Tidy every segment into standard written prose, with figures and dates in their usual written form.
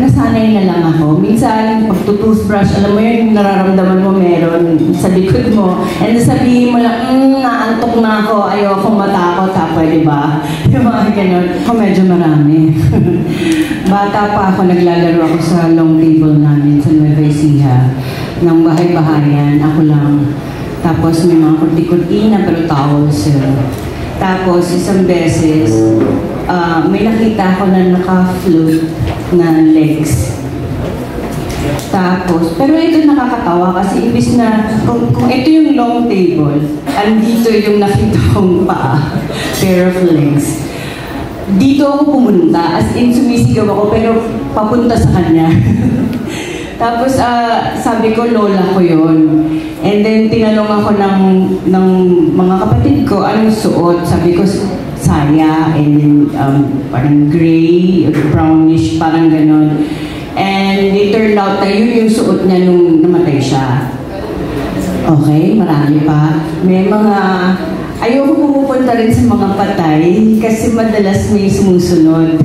nasanay na lang ako. Minsan, pag tutoothbrush, alam mo yun, nararamdaman mo meron sa likod mo. And sabihin mo lang, naantok na ako, ayoko matakot, pwede ba? Yung mga ganun. Ako medyo marami. Bata pa ako, naglalaro ako sa long table namin sa Nueva Ecija. Ng bahay-bahayan, ako lang. Tapos may mga kurti-kurtina, pero towels. Tapos isang beses, may nakita ko na naka-float na legs. Tapos, pero ito nakakatawa kasi imbis na, kung ito yung long table, andito yung nakita kong paa, pair of legs. Dito ako pumunta, as in sumisigaw ako, pero papunta sa kanya. Tapos, sabi ko, lola ko yun. And then, tinanong ako ng mga kapatid ko, anong suot? Sabi ko, saya, and then, parang gray, brownish, parang ganon. And it turned out na yun yung suot niya nung namatay siya. Okay, marami pa. May mga, ayoko pumupunta rin sa mga patay, kasi madalas may sumusunod.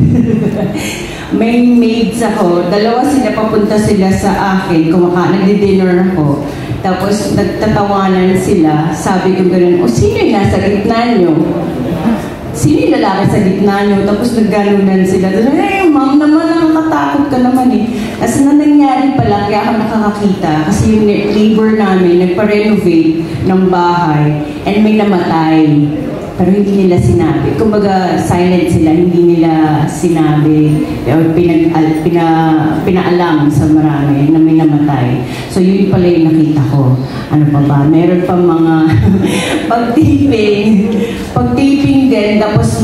May maids ako, dalawa sila, papunta sila sa akin, nagdi-dinner ako. Tapos nagtatawanan sila, sabi ko gano'n, o sino yung nasa gitna nyo? Sino yung lalaki sa gitna nyo? Tapos nagganunan sila, ma'am naman, nakakatakot ka naman eh. Kasi na nangyari pala, kaya ako nakakakita, kasi yung neighbor namin, nagpa-renovate ng bahay, and may namatay. Pero hindi nila sinabi. Kumbaga, silent sila, hindi nila sinabi o pinaalam sa marami na may namatay. So, yun pala yung nakita ko. Ano pa ba? Meron pa mga pag-taping din, tapos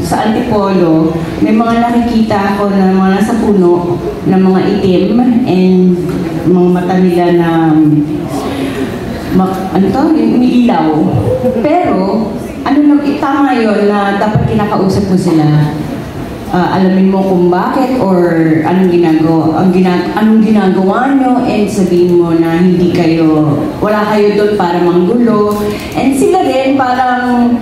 sa Antipolo, may mga nakikita ako na mga nasa puno, na mga itim, and mga mata nila na umiilaw. Pero, tama yun na dapat kinakausap mo sila. Alamin mo kung bakit or anong ginagawa nyo, and sabihin mo na wala kayo doon para manggulo. And sila rin parang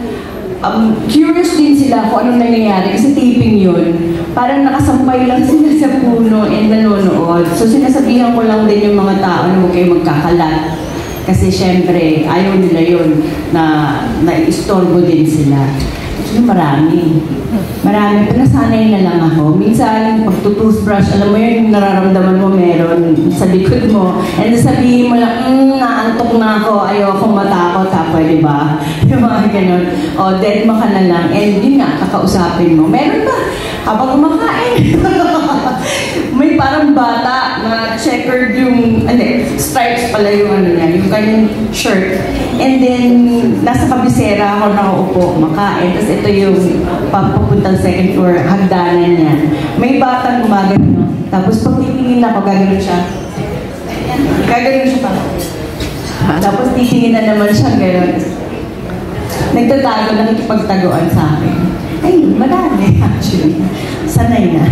curious din sila kung anong nangyayari kasi taping yun. Parang nakasampay lang sila sa puno and nanonood. So sinasabihan ko lang din yung mga tao na huwag kayo magkakalat. Kasi syempre, ayaw nila yun na istorbo din sila. So, marami. Pero nasanay na lang ako. Minsan, pag tutoothbrush, alam mo yun, nararamdaman mo meron sa likod mo. And sabihin mo lang, naantok na ako, ayoko matakot, pwede ba? Yung mga ganun. O, dead mo ka na lang. And yun nga, kakausapin mo. Meron ba? Habang kumakain. May parang bata na checkered yung, stripes pala yung yung kanyang shirt. And then, nasa kabisera ako nakaupo, makain. Tapos ito yung papupuntang second floor, hagdanan niya. May batang gumagano. Tapos pag titingin ako, gagano siya. Gagano siya pa. Tapos titingin na naman siya, gano'n. Nagtatago, nakikipagtaguan sa akin. Ay, marami actually. Sanay na.